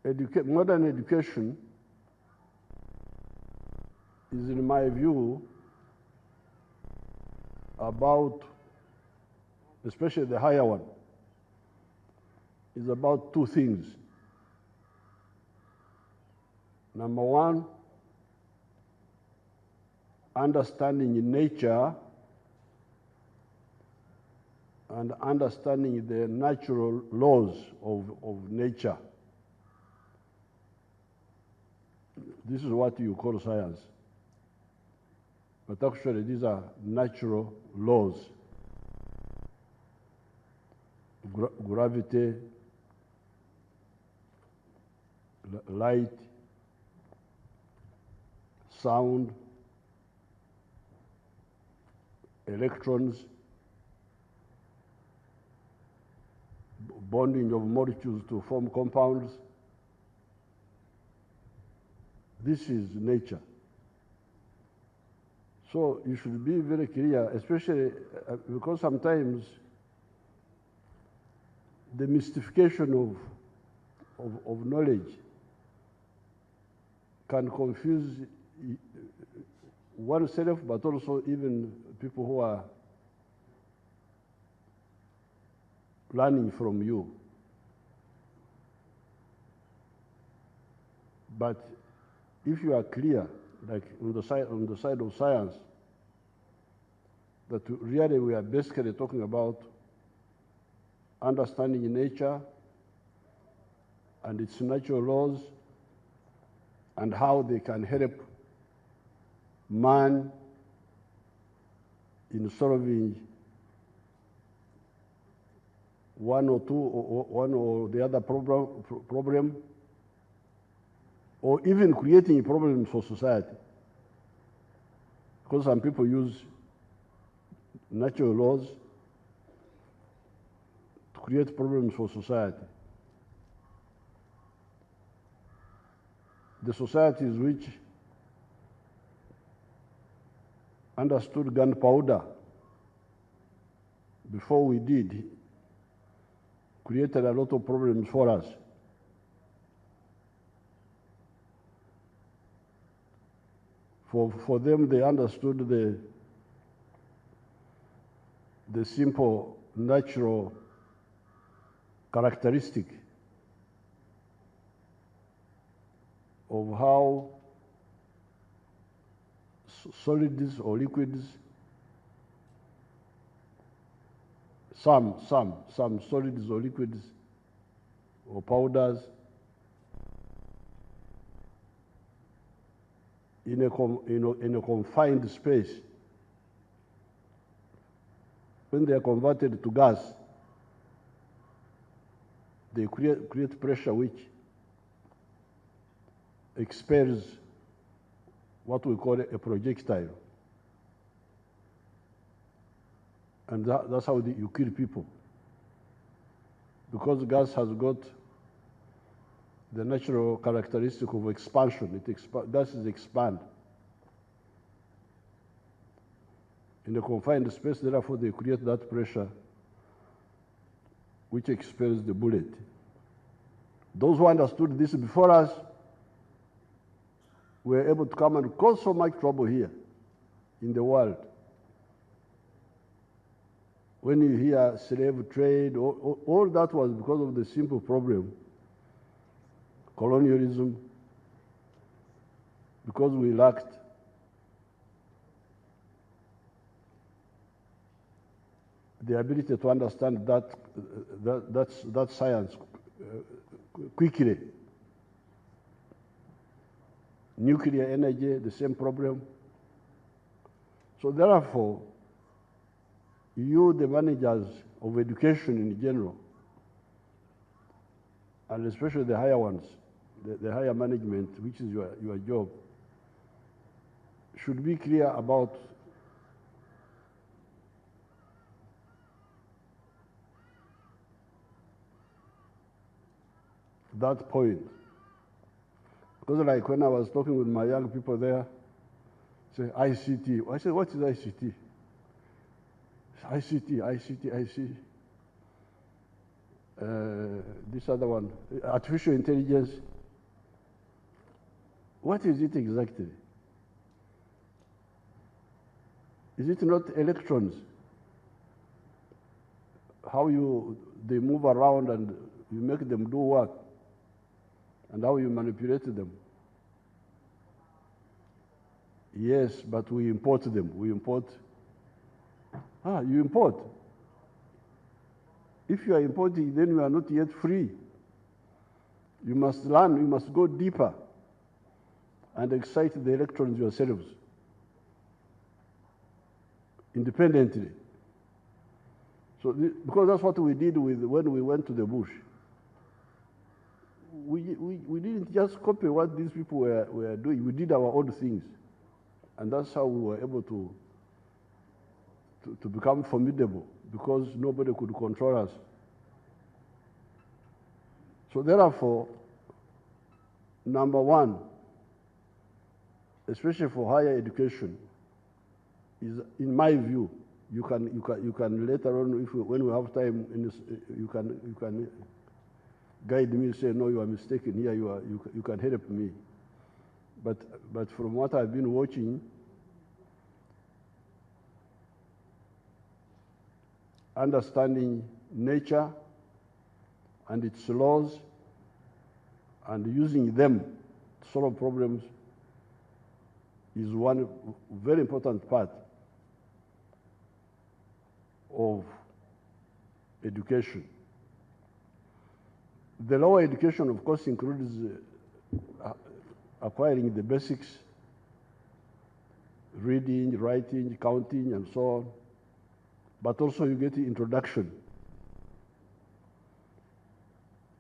modern education is, in my view, about, especially the higher one, is about two things. Number one, understanding nature and understanding the natural laws of nature. This is what you call science. But actually, these are natural laws. Gravity, light, sound, electrons, bonding of molecules to form compounds. This is nature. So you should be very clear, especially because sometimes the mystification of knowledge can confuse oneself, but also even people who are learning from you. But if you are clear, like on the side of science, that really we are basically talking about understanding nature and its natural laws and how they can help man in solving one or the other problem, or even creating problems for society. Because some people use natural laws to create problems for society. The societies which understood gunpowder before we did created a lot of problems for us. For them, they understood the simple natural characteristic of how solids or liquids, some solids or liquids or powders in a confined space, when they are converted to gas, they create pressure which expels what we call a projectile. And that's how you kill people. Because gas has got the natural characteristic of expansion. Gases expand. In a confined space, therefore, they create that pressure which expels the bullet. Those who understood this before us were able to come and cause so much trouble here in the world. When you hear slave trade, all that was because of the simple problem, colonialism, because we lacked the ability to understand that science quickly. Nuclear energy, the same problem. So therefore, you, the managers of education in general, and especially the higher ones, the higher management, which is your job, should be clear about that point. Because like when I was talking with my young people there, say ICT. I said, what is ICT? ICT. This other one, artificial intelligence. What is it exactly? Is it not electrons? How they move around and you make them do work, and how you manipulate them? Yes, but we import them. We import. You import. If you are importing, then you are not yet free. You must learn, you must go deeper and excite the electrons yourselves independently. So, because that's what we did when we went to the bush. We didn't just copy what these people were doing. We did our own things. And that's how we were able to become formidable, because nobody could control us. So therefore, number one, especially for higher education, is, in my view, you can later on, when we have time, you can guide me, say, no, you are mistaken here, you can help me. But from what I've been watching, understanding nature and its laws and using them to solve problems is one very important part of education. The lower education, of course, includes acquiring the basics, reading, writing, counting, and so on. But also you get the introduction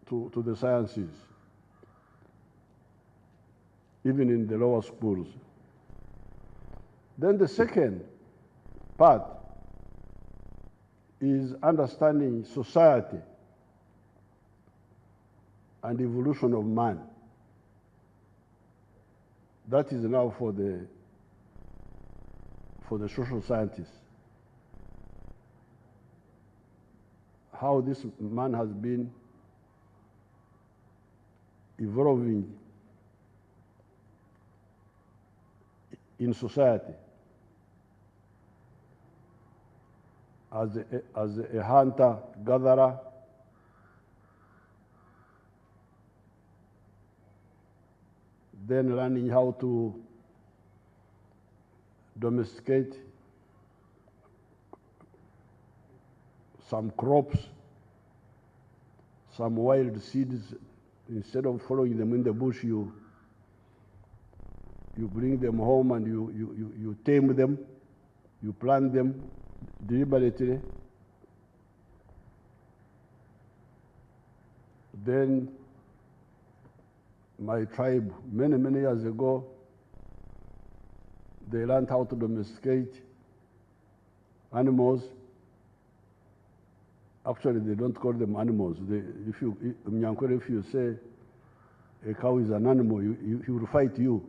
to the sciences, even in the lower schools. Then the second part is understanding society and evolution of man. That is now for the social scientists. How this man has been evolving in society as a hunter-gatherer, then learning how to domesticate some crops, some wild seeds. Instead of following them in the bush, you bring them home and you tame them, you plant them deliberately. Then my tribe, many years ago, they learned how to domesticate animals. Actually, they don't call them animals. If you say a cow is an animal, he will fight you.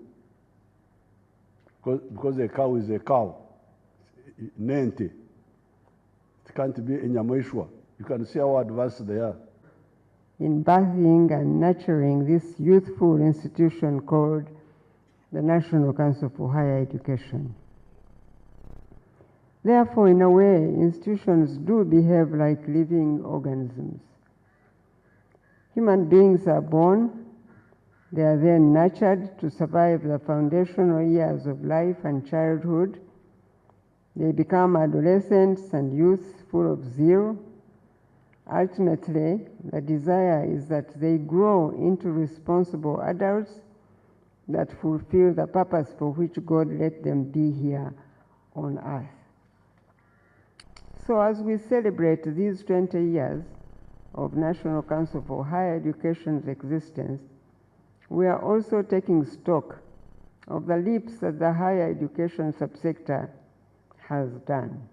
Because a cow is a cow. Nente. It can't be a nyameshwa. You can see how advanced they are. In birthing and nurturing this youthful institution called the National Council for Higher Education. Therefore, in a way, institutions do behave like living organisms. Human beings are born, they are then nurtured to survive the foundational years of life and childhood. They become adolescents and youth full of zeal. Ultimately, the desire is that they grow into responsible adults that fulfill the purpose for which God let them be here on earth. So as we celebrate these 20 years of National Council for Higher Education's existence, we are also taking stock of the leaps that the higher education subsector has done.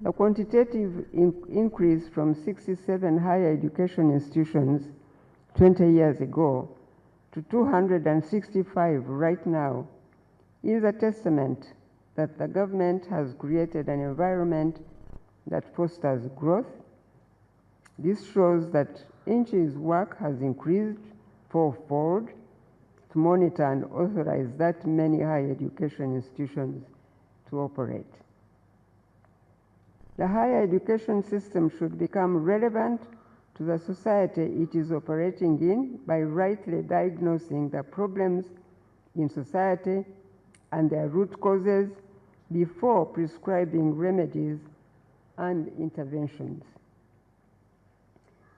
The quantitative increase from 67 higher education institutions 20 years ago to 265 right now is a testament that the government has created an environment that fosters growth. This shows that Inchi's work has increased fourfold to monitor and authorize that many higher education institutions to operate. The higher education system should become relevant to the society it is operating in by rightly diagnosing the problems in society and their root causes before prescribing remedies and interventions.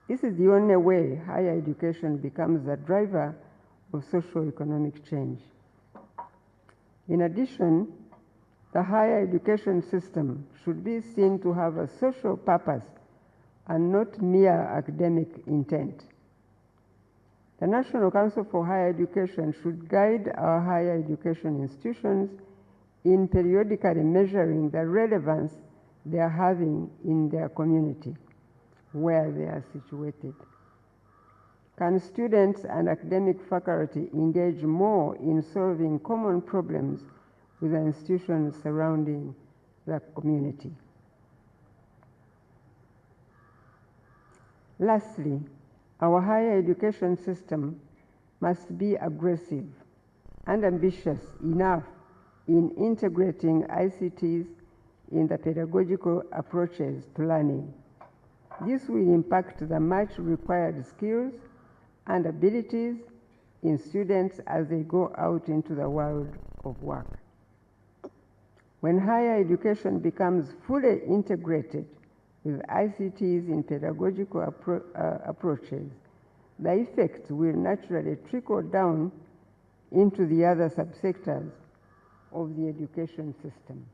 This is the only way higher education becomes the driver of socio-economic change. In addition, the higher education system should be seen to have a social purpose and not mere academic intent. The National Council for Higher Education should guide our higher education institutions in periodically measuring the relevance they are having in their community where they are situated. Can students and academic faculty engage more in solving common problems with the institutions surrounding the community? Lastly, our higher education system must be aggressive and ambitious enough in integrating ICTs in the pedagogical approaches to learning. This will impact the much required skills and abilities in students as they go out into the world of work. When higher education becomes fully integrated with ICTs in pedagogical approaches, the effects will naturally trickle down into the other subsectors of the education system.